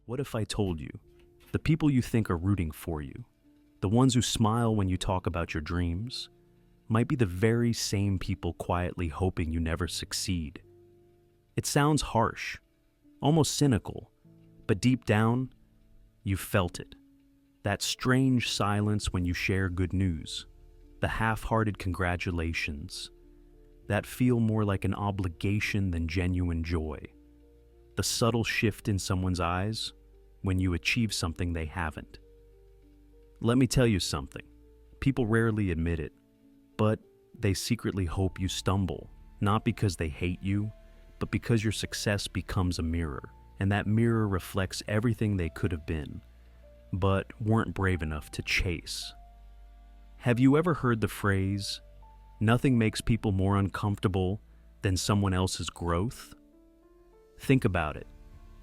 What if I told you? The people you think are rooting for you, the ones who smile when you talk about your dreams, might be the very same people quietly hoping you never succeed. It sounds harsh, almost cynical, but deep down, you've felt it. That strange silence when you share good news, the half-hearted congratulations, that feel more like an obligation than genuine joy. The subtle shift in someone's eyes when you achieve something they haven't. Let me tell you something. People rarely admit it, but they secretly hope you stumble, not because they hate you, but because your success becomes a mirror, and that mirror reflects everything they could have been, but weren't brave enough to chase. Have you ever heard the phrase, "Nothing makes people more uncomfortable than someone else's growth"? Think about it.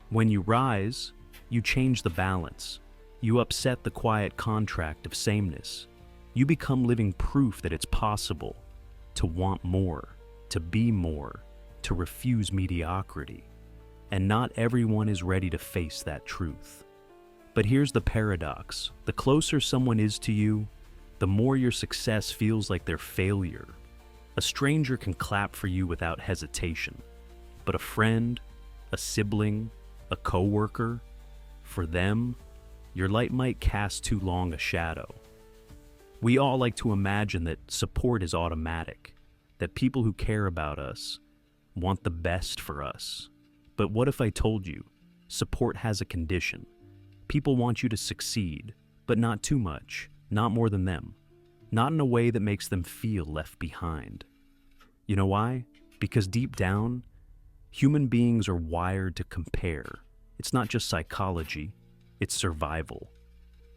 When you rise, you change the balance. You upset the quiet contract of sameness. You become living proof that it's possible to want more, to be more, to refuse mediocrity. And not everyone is ready to face that truth. But here's the paradox. The closer someone is to you, the more your success feels like their failure. A stranger can clap for you without hesitation, but a friend, a sibling, a coworker, for them, your light might cast too long a shadow. We all like to imagine that support is automatic, that people who care about us want the best for us. But what if I told you, support has a condition? People want you to succeed, but not too much, not more than them, not in a way that makes them feel left behind. You know why? Because deep down, human beings are wired to compare. It's not just psychology, it's survival.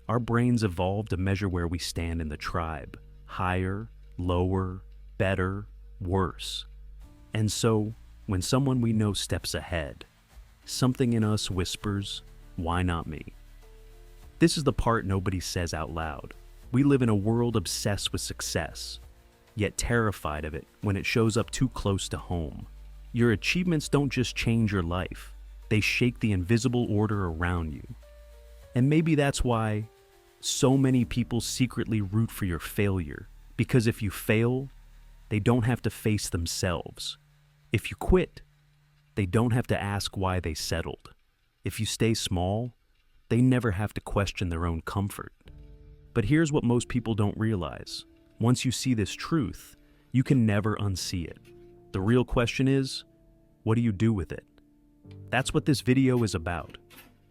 Our brains evolved to measure where we stand in the tribe. Higher, lower, better, worse. And so, when someone we know steps ahead, something in us whispers, "Why not me?" This is the part nobody says out loud. We live in a world obsessed with success, yet terrified of it when it shows up too close to home. Your achievements don't just change your life, they shake the invisible order around you. And maybe that's why so many people secretly root for your failure, because if you fail, they don't have to face themselves. If you quit, they don't have to ask why they settled. If you stay small, they never have to question their own comfort. But here's what most people don't realize. Once you see this truth, you can never unsee it. The real question is, what do you do with it? That's what this video is about.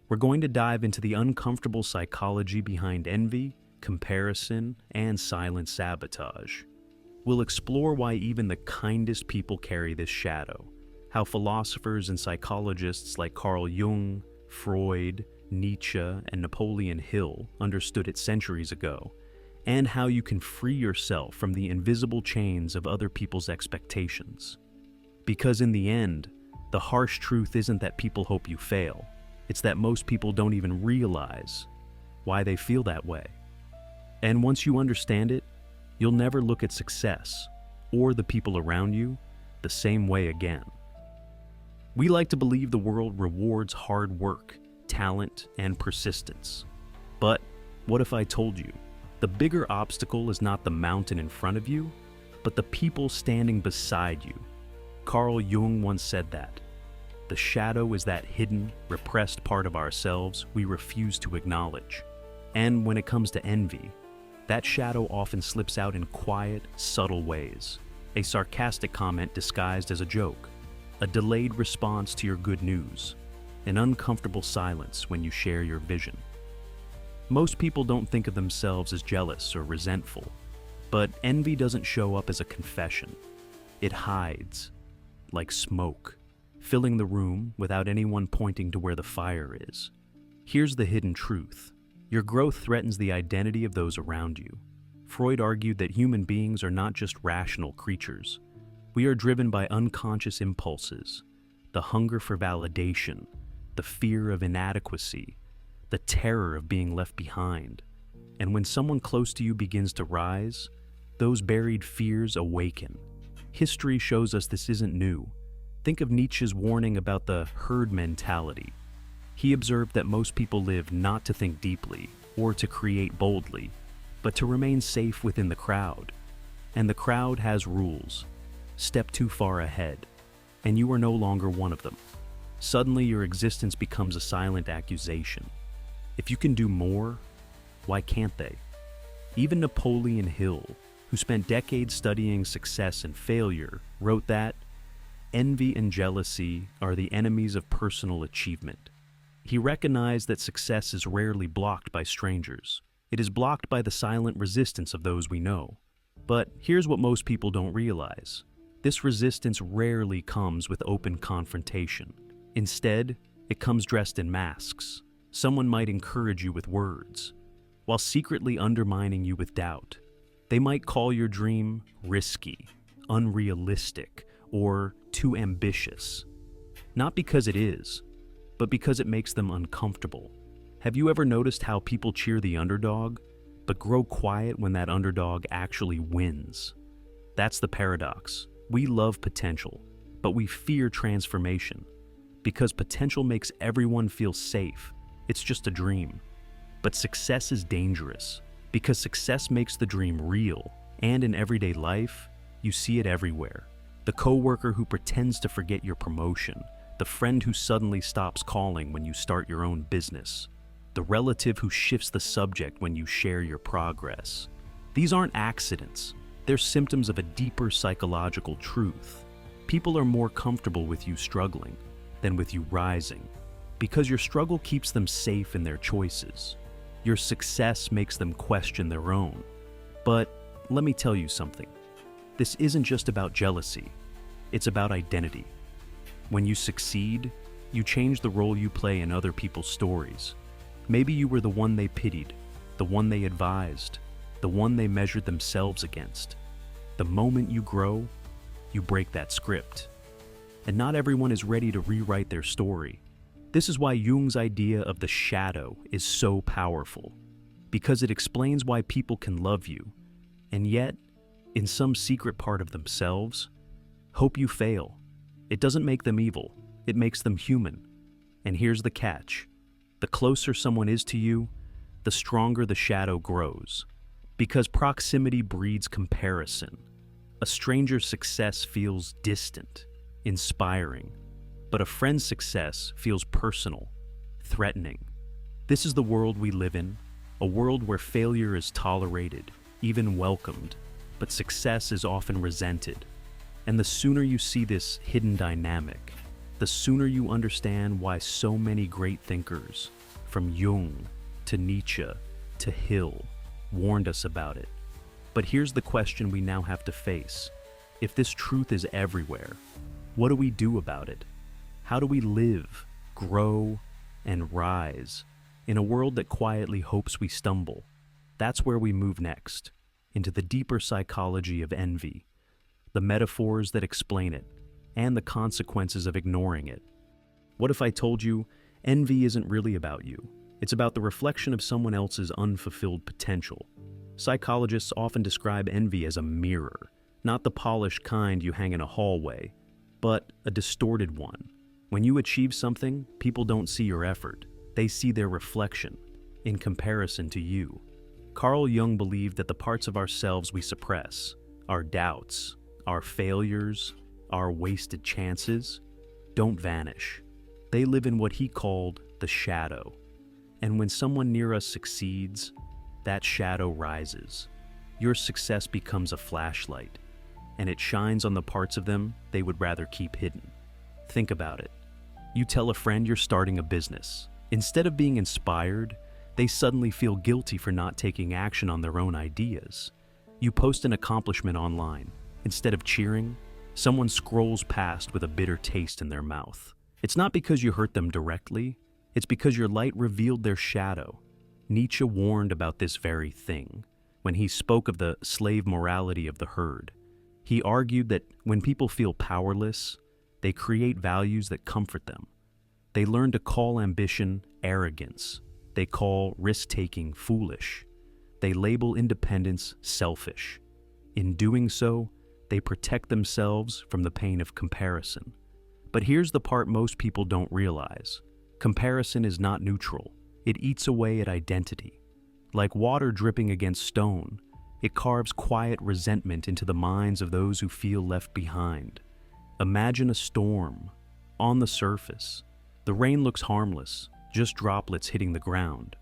We're going to dive into the uncomfortable psychology behind envy, comparison, and silent sabotage. We'll explore why even the kindest people carry this shadow, how philosophers and psychologists like Carl Jung, Freud, Nietzsche, and Napoleon Hill understood it centuries ago, and how you can free yourself from the invisible chains of other people's expectations. Because in the end, the harsh truth isn't that people hope you fail. It's that most people don't even realize why they feel that way. And once you understand it, you'll never look at success or the people around you the same way again. We like to believe the world rewards hard work, talent, and persistence. But what if I told you, the bigger obstacle is not the mountain in front of you, but the people standing beside you? Carl Jung once said that. The shadow is that hidden, repressed part of ourselves we refuse to acknowledge. And when it comes to envy, that shadow often slips out in quiet, subtle ways. A sarcastic comment disguised as a joke, a delayed response to your good news, an uncomfortable silence when you share your vision. Most people don't think of themselves as jealous or resentful, but envy doesn't show up as a confession. It hides, like smoke, filling the room without anyone pointing to where the fire is. Here's the hidden truth. Your growth threatens the identity of those around you. Freud argued that human beings are not just rational creatures. We are driven by unconscious impulses, the hunger for validation, the fear of inadequacy, the terror of being left behind. And when someone close to you begins to rise, those buried fears awaken. History shows us this isn't new. Think of Nietzsche's warning about the herd mentality. He observed that most people live not to think deeply or to create boldly, but to remain safe within the crowd. And the crowd has rules. Step too far ahead, and you are no longer one of them. Suddenly, your existence becomes a silent accusation. If you can do more, why can't they? Even Napoleon Hill, who spent decades studying success and failure, wrote that envy and jealousy are the enemies of personal achievement. He recognized that success is rarely blocked by strangers. It is blocked by the silent resistance of those we know. But here's what most people don't realize. This resistance rarely comes with open confrontation. Instead, it comes dressed in masks. Someone might encourage you with words, while secretly undermining you with doubt. They might call your dream risky, unrealistic, or too ambitious. Not because it is, but because it makes them uncomfortable. Have you ever noticed how people cheer the underdog, but grow quiet when that underdog actually wins? That's the paradox. We love potential, but we fear transformation. Because potential makes everyone feel safe, it's just a dream. But success is dangerous, because success makes the dream real, and in everyday life, you see it everywhere. The coworker who pretends to forget your promotion, the friend who suddenly stops calling when you start your own business, the relative who shifts the subject when you share your progress. These aren't accidents. They're symptoms of a deeper psychological truth. People are more comfortable with you struggling than with you rising, because your struggle keeps them safe in their choices. Your success makes them question their own. But let me tell you something. This isn't just about jealousy. It's about identity. When you succeed, you change the role you play in other people's stories. Maybe you were the one they pitied, the one they advised, the one they measured themselves against. The moment you grow, you break that script. And not everyone is ready to rewrite their story. This is why Jung's idea of the shadow is so powerful, because it explains why people can love you, and yet, in some secret part of themselves, hope you fail. It doesn't make them evil, it makes them human. And here's the catch. The closer someone is to you, the stronger the shadow grows. Because proximity breeds comparison. A stranger's success feels distant, inspiring, but a friend's success feels personal, threatening. This is the world we live in, a world where failure is tolerated, even welcomed, but success is often resented. And the sooner you see this hidden dynamic, the sooner you understand why so many great thinkers, from Jung to Nietzsche to Hill, warned us about it. But here's the question we now have to face. If this truth is everywhere, what do we do about it? How do we live, grow, and rise in a world that quietly hopes we stumble? That's where we move next, into the deeper psychology of envy, the metaphors that explain it, and the consequences of ignoring it. What if I told you envy isn't really about you? It's about the reflection of someone else's unfulfilled potential. Psychologists often describe envy as a mirror, not the polished kind you hang in a hallway, but a distorted one. When you achieve something, people don't see your effort. They see their reflection in comparison to you. Carl Jung believed that the parts of ourselves we suppress, our doubts, our failures, our wasted chances, don't vanish. They live in what he called the shadow. And when someone near us succeeds, that shadow rises. Your success becomes a flashlight, and it shines on the parts of them they would rather keep hidden. Think about it. You tell a friend you're starting a business. Instead of being inspired, they suddenly feel guilty for not taking action on their own ideas. You post an accomplishment online. Instead of cheering, someone scrolls past with a bitter taste in their mouth. It's not because you hurt them directly, it's because your light revealed their shadow. Nietzsche warned about this very thing when he spoke of the slave morality of the herd. He argued that when people feel powerless, they create values that comfort them. They learn to call ambition arrogance. They call risk-taking foolish. They label independence selfish. In doing so, they protect themselves from the pain of comparison. But here's the part most people don't realize. Comparison is not neutral. It eats away at identity. Like water dripping against stone, it carves quiet resentment into the minds of those who feel left behind. Imagine a storm. On the surface, the rain looks harmless, just droplets hitting the ground.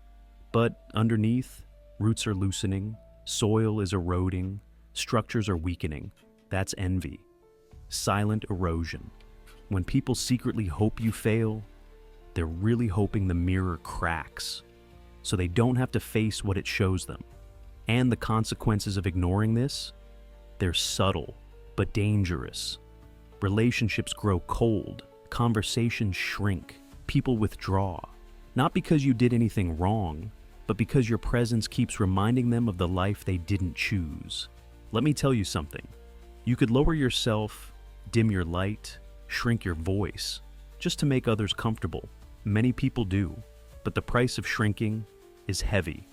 But underneath, roots are loosening, soil is eroding, structures are weakening. That's envy. Silent erosion. When people secretly hope you fail, they're really hoping the mirror cracks, so they don't have to face what it shows them. And the consequences of ignoring this? They're subtle, but dangerous. Relationships grow cold, conversations shrink, people withdraw. Not because you did anything wrong, but because your presence keeps reminding them of the life they didn't choose. Let me tell you something. You could lower yourself, dim your light, shrink your voice, just to make others comfortable. Many people do, but the price of shrinking is heavy.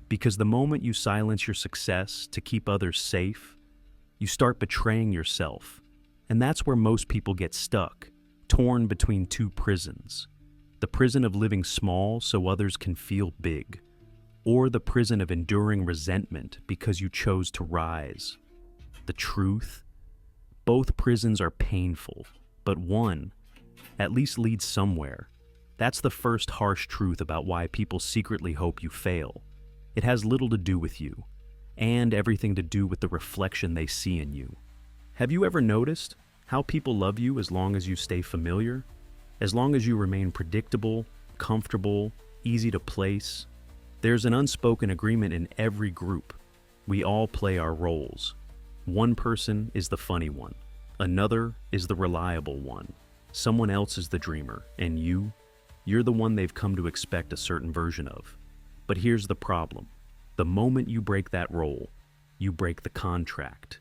Because the moment you silence your success to keep others safe, you start betraying yourself. And that's where most people get stuck, torn between two prisons. The prison of living small so others can feel big, or the prison of enduring resentment because you chose to rise. The truth? Both prisons are painful, but one at least leads somewhere. That's the first harsh truth about why people secretly hope you fail. It has little to do with you, and everything to do with the reflection they see in you. Have you ever noticed how people love you as long as you stay familiar? As long as you remain predictable, comfortable, easy to place? There's an unspoken agreement in every group. We all play our roles. One person is the funny one. Another is the reliable one. Someone else is the dreamer, and you're the one they've come to expect a certain version of. But here's the problem. The moment you break that role, you break the contract.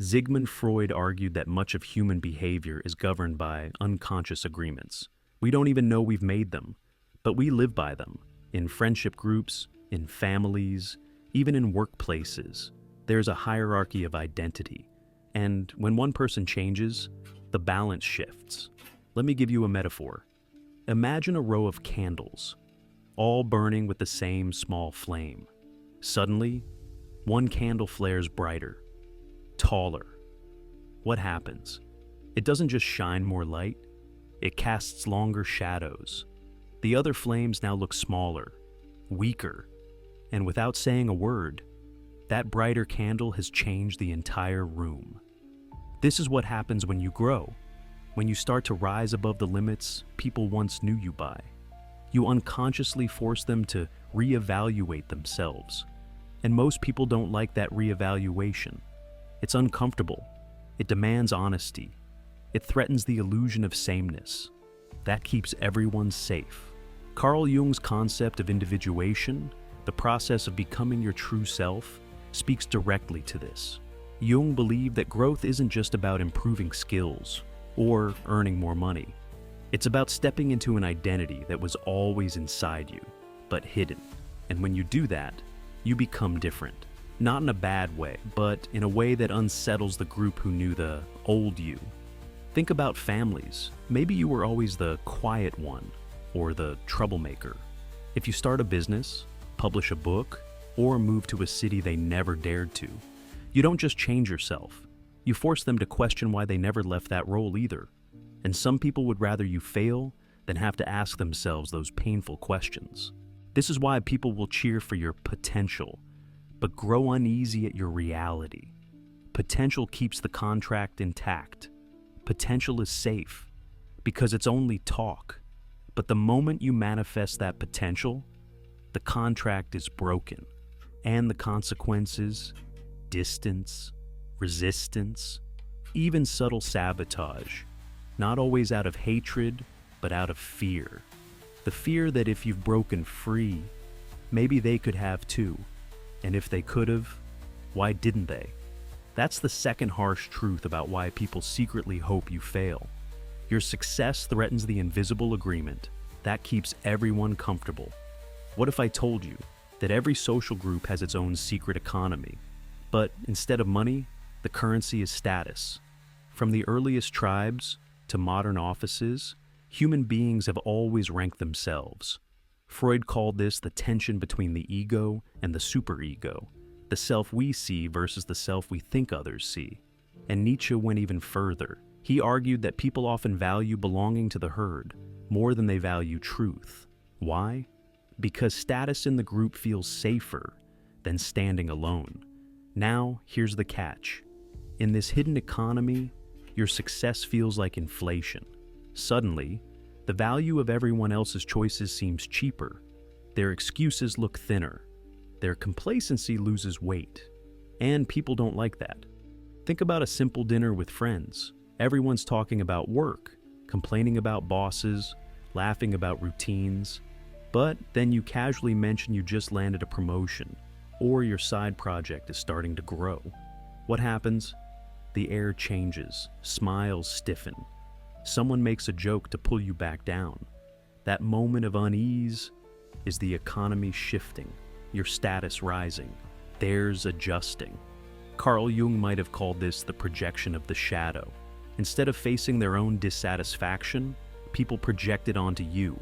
Sigmund Freud argued that much of human behavior is governed by unconscious agreements. We don't even know we've made them, but we live by them. In friendship groups, in families, even in workplaces, there's a hierarchy of identity. And when one person changes, the balance shifts. Let me give you a metaphor. Imagine a row of candles, all burning with the same small flame. Suddenly, one candle flares brighter, taller. What happens? It doesn't just shine more light, it casts longer shadows. The other flames now look smaller, weaker, and without saying a word, that brighter candle has changed the entire room. This is what happens when you grow, when you start to rise above the limits people once knew you by. You unconsciously force them to reevaluate themselves. And most people don't like that reevaluation. It's uncomfortable. It demands honesty. It threatens the illusion of sameness. That keeps everyone safe. Carl Jung's concept of individuation, the process of becoming your true self, speaks directly to this. Jung believed that growth isn't just about improving skills or earning more money. It's about stepping into an identity that was always inside you, but hidden. And when you do that, you become different. Not in a bad way, but in a way that unsettles the group who knew the old you. Think about families. Maybe you were always the quiet one or the troublemaker. If you start a business, publish a book, or move to a city they never dared to, you don't just change yourself. You force them to question why they never left that role either. And some people would rather you fail than have to ask themselves those painful questions. This is why people will cheer for your potential, but grow uneasy at your reality. Potential keeps the contract intact. Potential is safe because it's only talk. But the moment you manifest that potential, the contract is broken. And the consequences, distance, resistance, even subtle sabotage, not always out of hatred, but out of fear. The fear that if you've broken free, maybe they could have too. And if they could have, why didn't they? That's the second harsh truth about why people secretly hope you fail. Your success threatens the invisible agreement that keeps everyone comfortable. What if I told you that every social group has its own secret economy, but instead of money, the currency is status? From the earliest tribes to modern offices, Human beings have always ranked themselves. Freud called this the tension between the ego and the superego, the self we see versus the self we think others see. And Nietzsche went even further. He argued that people often value belonging to the herd more than they value truth. Why? Because status in the group feels safer than standing alone. Now, here's the catch. In this hidden economy, your success feels like inflation. Suddenly, the value of everyone else's choices seems cheaper. Their excuses look thinner. Their complacency loses weight. And people don't like that. Think about a simple dinner with friends. Everyone's talking about work, complaining about bosses, laughing about routines. But then you casually mention you just landed a promotion, or your side project is starting to grow. What happens? The air changes, smiles stiffen. Someone makes a joke to pull you back down. That moment of unease is the economy shifting, your status rising, theirs adjusting. Carl Jung might have called this the projection of the shadow. Instead of facing their own dissatisfaction, people project it onto you.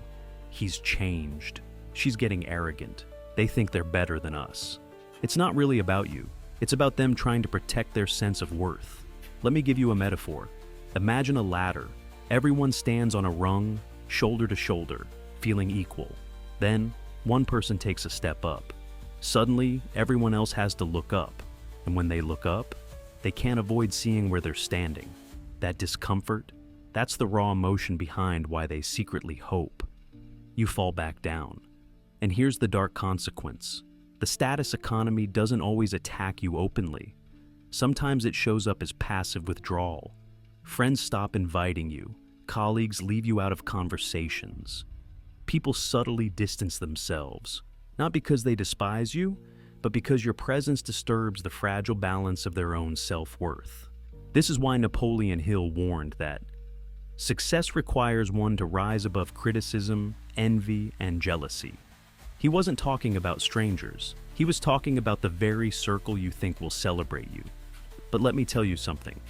He's changed. She's getting arrogant. They think they're better than us. It's not really about you. It's about them trying to protect their sense of worth. Let me give you a metaphor. Imagine a ladder. Everyone stands on a rung, shoulder to shoulder, feeling equal. Then, one person takes a step up. Suddenly, everyone else has to look up. And when they look up, they can't avoid seeing where they're standing. That discomfort, that's the raw emotion behind why they secretly hope. You fall back down. And here's the dark consequence. The status economy doesn't always attack you openly. Sometimes it shows up as passive withdrawal. Friends stop inviting you. Colleagues leave you out of conversations. People subtly distance themselves, not because they despise you, but because your presence disturbs the fragile balance of their own self-worth. This is why Napoleon Hill warned that success requires one to rise above criticism, envy, and jealousy. He wasn't talking about strangers. He was talking about the very circle you think will celebrate you. But let me tell you something.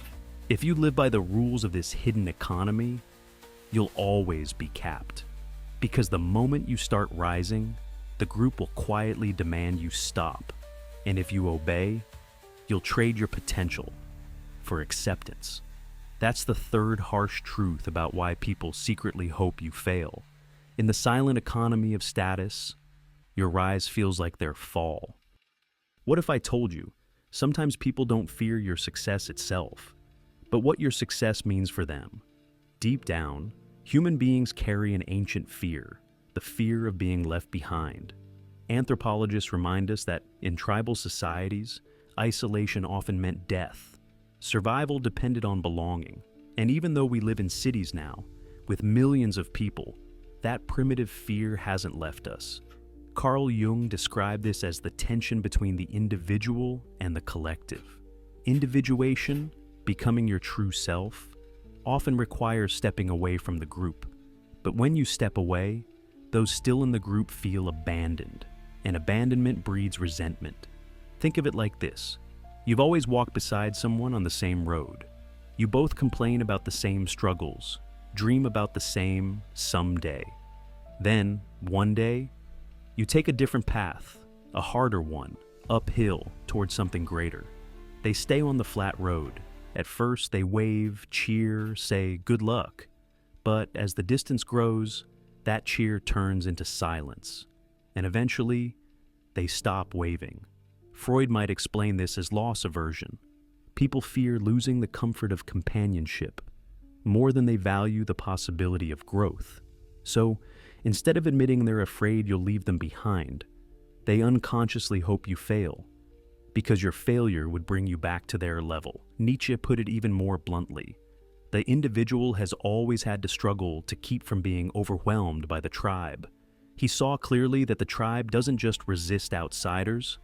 If you live by the rules of this hidden economy, you'll always be capped. Because the moment you start rising, the group will quietly demand you stop. And if you obey, you'll trade your potential for acceptance. That's the third harsh truth about why people secretly hope you fail. In the silent economy of status, your rise feels like their fall. What if I told you, sometimes people don't fear your success itself, but what your success means for them? Deep down, human beings carry an ancient fear, the fear of being left behind. Anthropologists remind us that in tribal societies, isolation often meant death. Survival depended on belonging. And even though we live in cities now, with millions of people, that primitive fear hasn't left us. Carl Jung described this as the tension between the individual and the collective. Individuation, becoming your true self, often requires stepping away from the group. But when you step away, those still in the group feel abandoned, and abandonment breeds resentment. Think of it like this. You've always walked beside someone on the same road. You both complain about the same struggles, dream about the same someday. Then, one day, you take a different path, a harder one, uphill towards something greater. They stay on the flat road. At first, they wave, cheer, say good luck. But as the distance grows, that cheer turns into silence. And eventually, they stop waving. Freud might explain this as loss aversion. People fear losing the comfort of companionship more than they value the possibility of growth. So, instead of admitting they're afraid you'll leave them behind, they unconsciously hope you fail, because your failure would bring you back to their level. Nietzsche put it even more bluntly. The individual has always had to struggle to keep from being overwhelmed by the tribe. He saw clearly that the tribe doesn't just resist outsiders,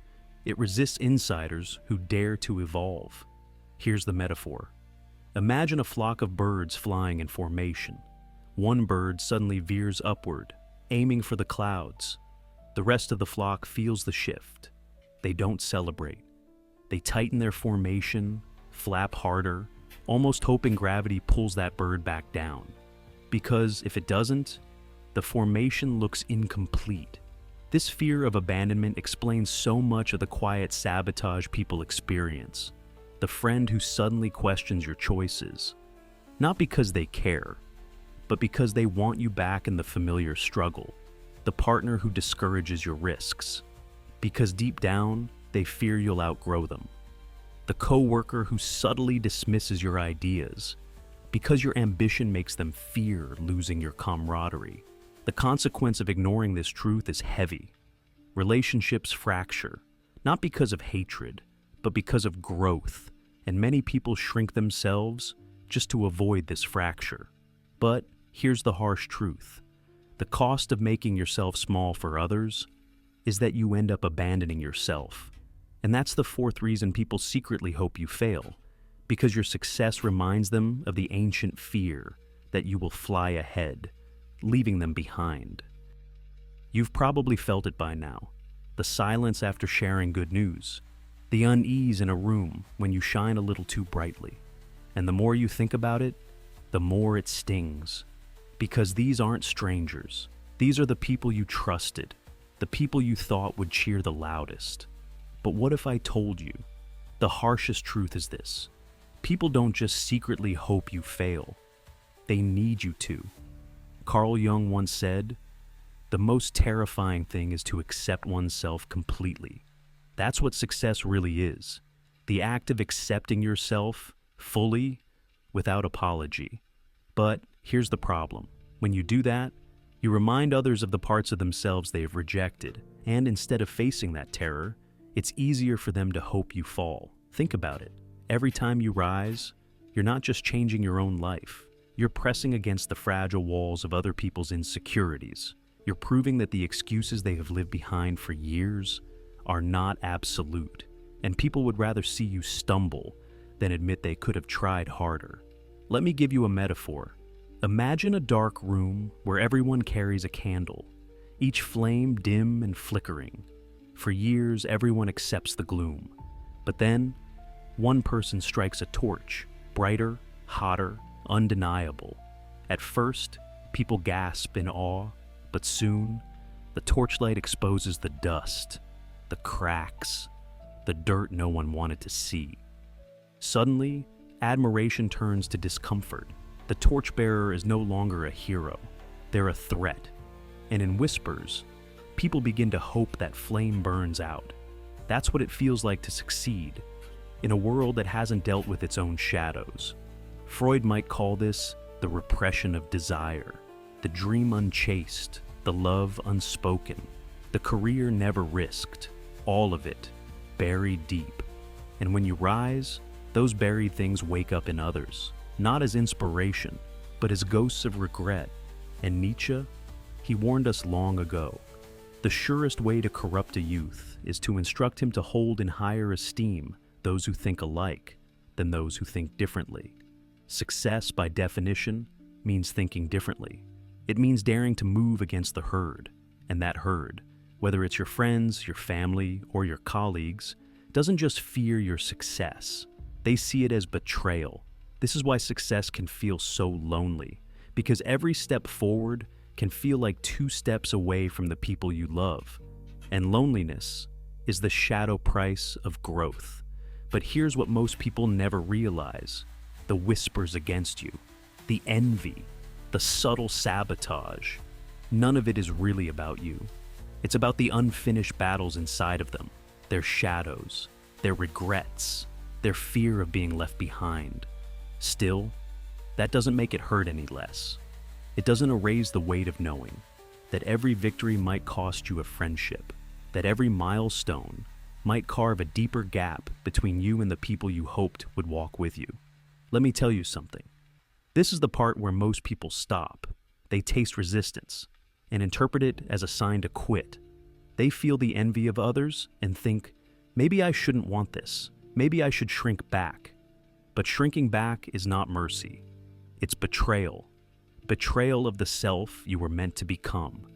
it resists insiders who dare to evolve. Here's the metaphor. Imagine a flock of birds flying in formation. One bird suddenly veers upward, aiming for the clouds. The rest of the flock feels the shift. They don't celebrate. They tighten their formation, flap harder, almost hoping gravity pulls that bird back down. Because if it doesn't, the formation looks incomplete. This fear of abandonment explains so much of the quiet sabotage people experience. The friend who suddenly questions your choices, not because they care, but because they want you back in the familiar struggle. The partner who discourages your risks, because deep down, they fear you'll outgrow them. The coworker who subtly dismisses your ideas, because your ambition makes them fear losing your camaraderie. The consequence of ignoring this truth is heavy. Relationships fracture, not because of hatred, but because of growth, and many people shrink themselves just to avoid this fracture. But here's the harsh truth. The cost of making yourself small for others is that you end up abandoning yourself. And that's the fourth reason people secretly hope you fail, because your success reminds them of the ancient fear that you will fly ahead, leaving them behind. You've probably felt it by now. The silence after sharing good news. The unease in a room when you shine a little too brightly. And the more you think about it, the more it stings. Because these aren't strangers. These are the people you trusted, the people you thought would cheer the loudest. But what if I told you? The harshest truth is this. People don't just secretly hope you fail. They need you to. Carl Jung once said, "The most terrifying thing is to accept oneself completely." That's what success really is. The act of accepting yourself fully without apology. But here's the problem. When you do that, you remind others of the parts of themselves they have rejected, and instead of facing that terror, it's easier for them to hope you fall. Think about it. Every time you rise, you're not just changing your own life. You're pressing against the fragile walls of other people's insecurities. You're proving that the excuses they have lived behind for years are not absolute, and people would rather see you stumble than admit they could have tried harder. Let me give you a metaphor. Imagine a dark room where everyone carries a candle, each flame dim and flickering. For years, everyone accepts the gloom. But then, one person strikes a torch, brighter, hotter, undeniable. At first, people gasp in awe, but soon, the torchlight exposes the dust, the cracks, the dirt no one wanted to see. Suddenly, admiration turns to discomfort. The torchbearer is no longer a hero. They're a threat. And in whispers, people begin to hope that flame burns out. That's what it feels like to succeed in a world that hasn't dealt with its own shadows. Freud might call this the repression of desire, the dream unchased, the love unspoken, the career never risked, all of it buried deep. And when you rise, those buried things wake up in others, not as inspiration, but as ghosts of regret. And Nietzsche, he warned us long ago, the surest way to corrupt a youth is to instruct him to hold in higher esteem those who think alike than those who think differently. Success, by definition, means thinking differently. It means daring to move against the herd, and that herd, whether it's your friends, your family, or your colleagues, doesn't just fear your success. They see it as betrayal. This is why success can feel so lonely, because every step forward can feel like 2 steps away from the people you love. And loneliness is the shadow price of growth. But here's what most people never realize: the whispers against you, the envy, the subtle sabotage. None of it is really about you. It's about the unfinished battles inside of them, their shadows, their regrets, their fear of being left behind. Still, that doesn't make it hurt any less. It doesn't erase the weight of knowing that every victory might cost you a friendship, that every milestone might carve a deeper gap between you and the people you hoped would walk with you. Let me tell you something. This is the part where most people stop. They taste resistance and interpret it as a sign to quit. They feel the envy of others and think, maybe I shouldn't want this. Maybe I should shrink back. But shrinking back is not mercy. It's betrayal. Betrayal of the self you were meant to become.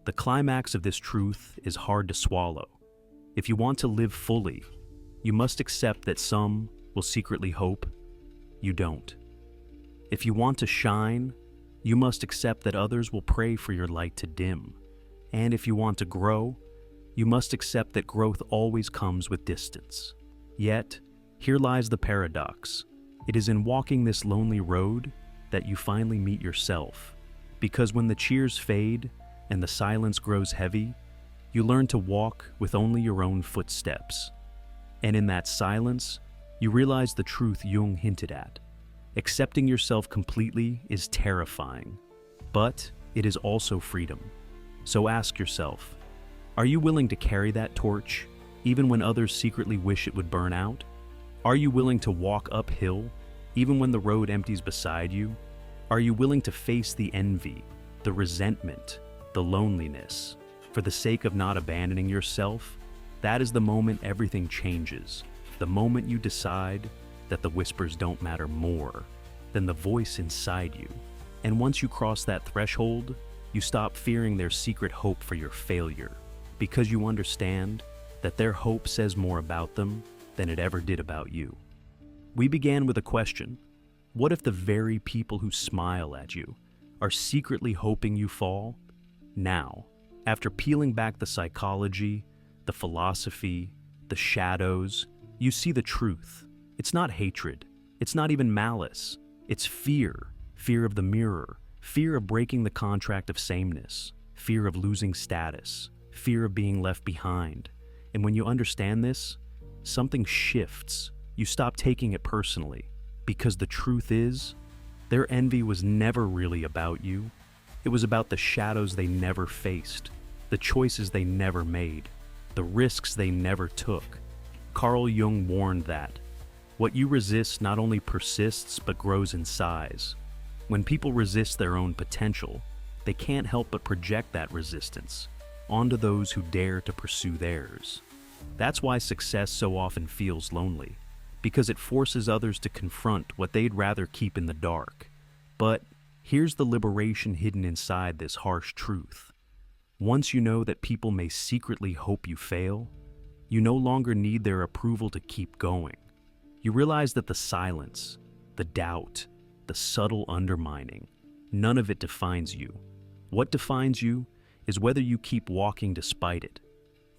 The climax of this truth is hard to swallow. If you want to live fully, you must accept that some will secretly hope you don't. If you want to shine, You must accept that others will pray for your light to dim. And if you want to grow, you must accept that growth always comes with distance. Yet, here lies the paradox. It is in walking this lonely road that you finally meet yourself. Because when the cheers fade and the silence grows heavy, you learn to walk with only your own footsteps. And in that silence, you realize the truth Jung hinted at. Accepting yourself completely is terrifying, but it is also freedom. So ask yourself, are you willing to carry that torch, even when others secretly wish it would burn out? Are you willing to walk uphill, even when the road empties beside you? Are you willing to face the envy, the resentment, the loneliness, for the sake of not abandoning yourself? That is the moment everything changes, the moment you decide that the whispers don't matter more than the voice inside you. And once you cross that threshold, you stop fearing their secret hope for your failure, because you understand that their hope says more about them than it ever did about you. We began with a question. What if the very people who smile at you are secretly hoping you fall? Now, after peeling back the psychology, the philosophy, the shadows, you see the truth. It's not hatred. It's not even malice. It's fear. Fear of the mirror. Fear of breaking the contract of sameness. Fear of losing status. Fear of being left behind. And when you understand this, something shifts. You stop taking it personally. Because the truth is, their envy was never really about you. It was about the shadows they never faced, the choices they never made, the risks they never took. Carl Jung warned that what you resist not only persists but grows in size. When people resist their own potential, they can't help but project that resistance onto those who dare to pursue theirs. That's why success so often feels lonely, because it forces others to confront what they'd rather keep in the dark. But here's the liberation hidden inside this harsh truth. Once you know that people may secretly hope you fail, you no longer need their approval to keep going. You realize that the silence, the doubt, the subtle undermining, none of it defines you. What defines you is whether you keep walking despite it.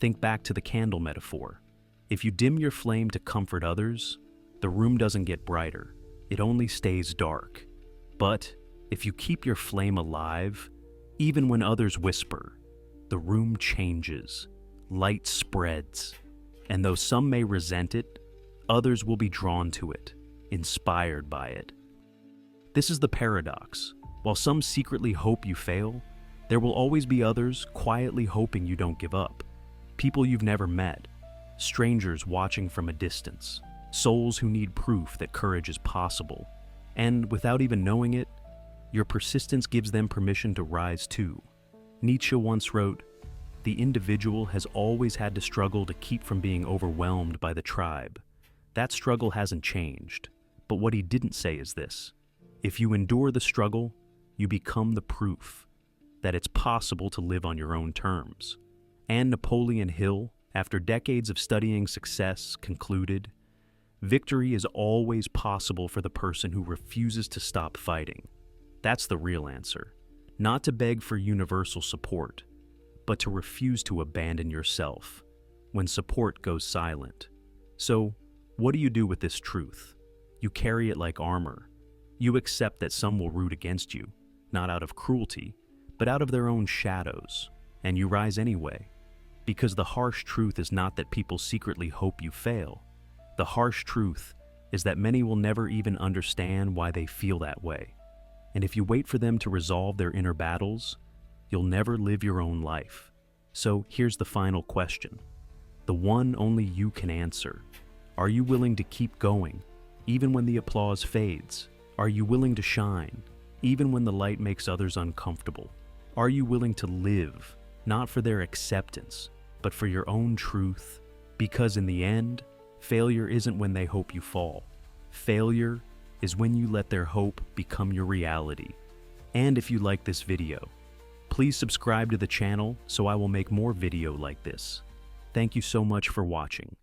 Think back to the candle metaphor. If you dim your flame to comfort others, the room doesn't get brighter, it only stays dark. But if you keep your flame alive, even when others whisper, the room changes, light spreads, and though some may resent it, others will be drawn to it, inspired by it. This is the paradox. While some secretly hope you fail, there will always be others quietly hoping you don't give up. People you've never met, strangers watching from a distance, souls who need proof that courage is possible. And without even knowing it, your persistence gives them permission to rise too. Nietzsche once wrote, "The individual has always had to struggle to keep from being overwhelmed by the tribe. That struggle hasn't changed." But what he didn't say is this: if you endure the struggle, you become the proof that it's possible to live on your own terms. And Napoleon Hill, after decades of studying success, concluded, "Victory is always possible for the person who refuses to stop fighting." That's the real answer. Not to beg for universal support, but to refuse to abandon yourself when support goes silent. So, what do you do with this truth? You carry it like armor. You accept that some will root against you, not out of cruelty, but out of their own shadows, and you rise anyway. Because the harsh truth is not that people secretly hope you fail. The harsh truth is that many will never even understand why they feel that way. And if you wait for them to resolve their inner battles, you'll never live your own life. So here's the final question, the one only you can answer. Are you willing to keep going, even when the applause fades? Are you willing to shine, even when the light makes others uncomfortable? Are you willing to live, not for their acceptance, but for your own truth? Because in the end, failure isn't when they hope you fall. Failure is when you let their hope become your reality. And if you like this video, please subscribe to the channel so I will make more video like this. Thank you so much for watching.